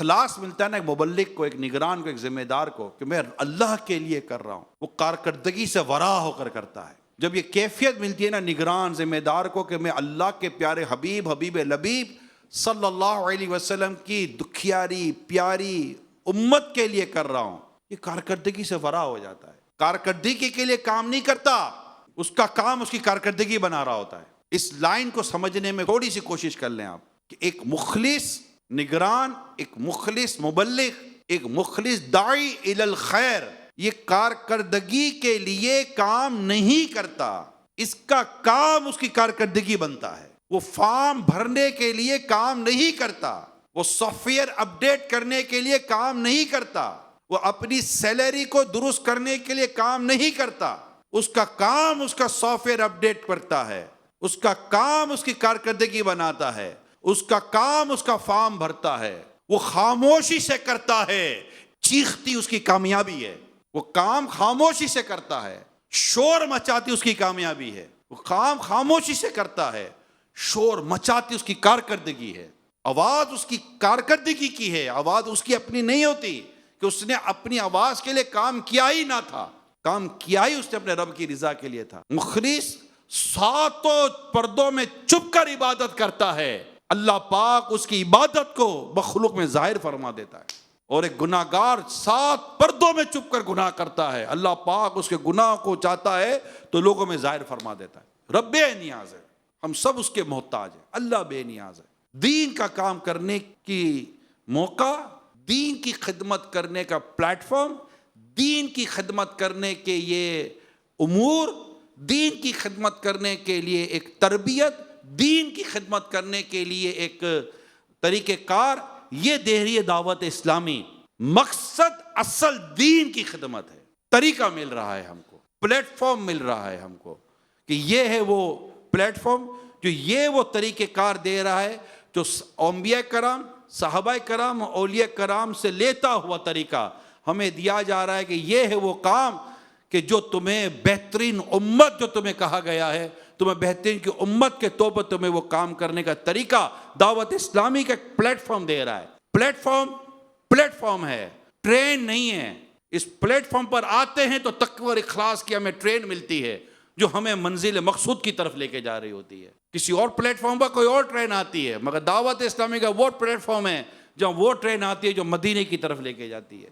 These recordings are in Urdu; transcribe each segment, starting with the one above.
اخلاص ملتا ہے نا ایک مبلغ کو، ایک نگران کو، ایک ذمہ دار کو کہ میں اللہ کے لیے کر رہا ہوں، وہ کارکردگی سے ورا ہو کر کرتا ہے. جب یہ کیفیت ملتی ہے نا نگران ذمہ دار کو کہ میں اللہ کے پیارے حبیب لبیب صلی اللہ علیہ وسلم کی دکھیاری پیاری امت کے لیے کر رہا ہوں، یہ کارکردگی سے ورا ہو جاتا ہے. کارکردگی کے لیے کام نہیں کرتا، اس کا کام اس کی کارکردگی بنا رہا ہوتا ہے. اس لائن کو سمجھنے میں تھوڑی سی کوشش کر لیں آپ کہ ایک مخلص نگران، ایک مخلص مبلغ، ایک مخلص داعی الی الخیر یہ کارکردگی کے لیے کام نہیں کرتا، اس کا کام اس کی کارکردگی بنتا ہے. وہ فارم بھرنے کے لیے کام نہیں کرتا، وہ سافٹ ویئر اپڈیٹ کرنے کے لیے کام نہیں کرتا، وہ اپنی سیلری کو درست کرنے کے لیے کام نہیں کرتا. اس کا کام اس کا سافٹ ویئر اپڈیٹ کرتا ہے، اس کا کام اس کی کارکردگی بناتا ہے، اس کا کام اس کا فارم بھرتا ہے. وہ خاموشی سے کرتا ہے، چیختی اس کی کامیابی ہے. وہ کام خاموشی سے کرتا ہے، شور مچاتی اس کی کامیابی ہے. وہ کام خاموشی سے کرتا ہے، شور مچاتی اس کی کارکردگی ہے. آواز اس کی کارکردگی کی ہے، آواز اس کی اپنی نہیں ہوتی کہ اس نے اپنی آواز کے لیے کام کیا ہی نہ تھا، کام کیا ہی اس نے اپنے رب کی رضا کے لیے تھا. مخلص ساتوں پردوں میں چھپ کر عبادت کرتا ہے، اللہ پاک اس کی عبادت کو مخلوق میں ظاہر فرما دیتا ہے. اور ایک گناہگار 7 پردوں میں چھپ کر گناہ کرتا ہے، اللہ پاک اس کے گناہ کو چاہتا ہے تو لوگوں میں ظاہر فرما دیتا ہے. رب بے نیاز ہے، ہم سب اس کے محتاج ہیں، اللہ بے نیاز ہے. دین کا کام کرنے کی موقع، دین کی خدمت کرنے کا پلیٹ فارم، دین کی خدمت کرنے کے یہ امور، دین کی خدمت کرنے کے لیے ایک تربیت، دین کی خدمت کرنے کے لیے ایک طریقہ کار، یہ دے رہی ہے دعوت اسلامی. مقصد اصل دین کی خدمت ہے. طریقہ مل رہا ہے ہم کو، پلیٹ فارم مل رہا ہے ہم کو کہ یہ ہے وہ پلیٹ فارم جو یہ وہ طریقہ کار دے رہا ہے جو انبیاء کرام، صحابہ کرام، اولیاء کرام سے لیتا ہوا طریقہ ہمیں دیا جا رہا ہے کہ یہ ہے وہ کام کہ جو تمہیں بہترین امت جو تمہیں کہا گیا ہے، تمہیں بہترین کی امت کے طور پر تمہیں وہ کام کرنے کا طریقہ دعوت اسلامی کا پلیٹ فارم دے رہا ہے. پلیٹ فارم ہے، ٹرین نہیں ہے. اس پلیٹ فارم پر آتے ہیں تو تقوی اور اخلاص کی ہمیں ٹرین ملتی ہے جو ہمیں منزل مقصود کی طرف لے کے جا رہی ہوتی ہے. کسی اور پلیٹ فارم پر کوئی اور ٹرین آتی ہے، مگر دعوت اسلامی کا وہ پلیٹ فارم ہے جہاں وہ ٹرین آتی ہے جو مدینے کی طرف لے کے جاتی ہے،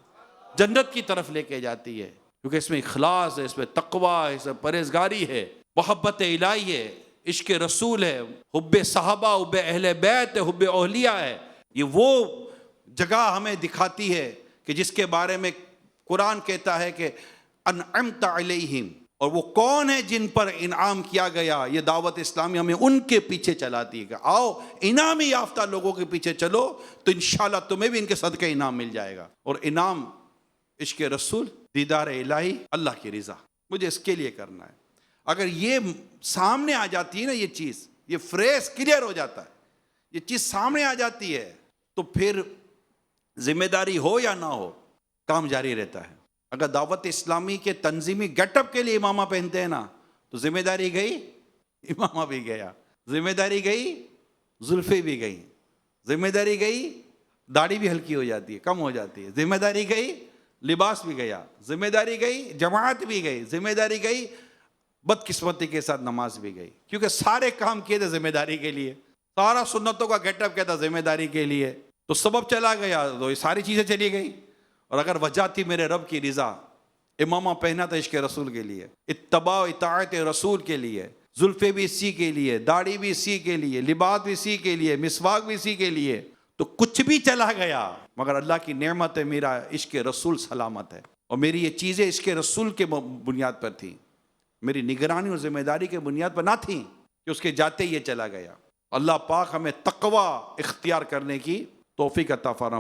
جنت کی طرف لے کے جاتی ہے. کیونکہ اس میں اخلاص ہے، اس میں تقوی ہے، اس میں پرہیزگاری ہے، محبت الہی ہے، عشق رسول ہے، حب صحابہ، حب اہل بیت ہے، حب اولیاء ہے. یہ وہ جگہ ہمیں دکھاتی ہے کہ جس کے بارے میں قرآن کہتا ہے کہ انعمت علیہم، اور وہ کون ہے جن پر انعام کیا گیا. یہ دعوت اسلامی ہمیں ان کے پیچھے چلاتی ہے کہ آؤ انعام یافتہ لوگوں کے پیچھے چلو تو انشاءاللہ تمہیں بھی ان کے صدقے انعام مل جائے گا. اور انعام عشق رسول، دیدار الہی، اللہ کی رضا، مجھے اس کے لیے کرنا ہے. اگر یہ سامنے آ جاتی ہے نا، یہ چیز، یہ فریز کلیئر ہو جاتا ہے، یہ چیز سامنے آ جاتی ہے تو پھر ذمہ داری ہو یا نہ ہو کام جاری رہتا ہے. اگر دعوت اسلامی کے تنظیمی گیٹ اپ کے لیے امامہ پہنتے ہیں نا تو ذمہ داری گئی، امامہ بھی گیا. ذمہ داری گئی، زلفیں بھی گئی. ذمہ داری گئی، داڑھی بھی ہلکی ہو جاتی ہے، کم ہو جاتی ہے. ذمہ داری گئی، لباس بھی گیا. ذمہ داری گئی، جماعت بھی گئی. ذمہ داری گئی، بدقسمتی کے ساتھ نماز بھی گئی. کیونکہ سارے کام کیے تھے ذمہ داری کے لیے، سارا سنتوں کا گیٹ اپ کیا تھا ذمہ داری کے لیے. تو سبب چلا گیا تو یہ ساری چیزیں چلی گئی. اور اگر وجہ تھی میرے رب کی رضا، امامہ پہنا تھا عشق رسول کے لیے، اتباع و اطاعت رسول کے لیے، زلفیں بھی اسی کے لیے، داڑھی بھی اسی کے لیے، لباس بھی اسی کے لیے، مسواک بھی اسی کے لیے، تو کچھ بھی چلا گیا مگر اللہ کی نعمت ہے میرا عشق رسول سلامت ہے. اور میری یہ چیزیں عشق رسول کے بنیاد پر تھیں، میری نگرانی اور ذمہ داری کے بنیاد پر نہ تھیں کہ اس کے جاتے یہ چلا گیا. اللہ پاک ہمیں تقوی اختیار کرنے کی توفیق عطا فرمائے.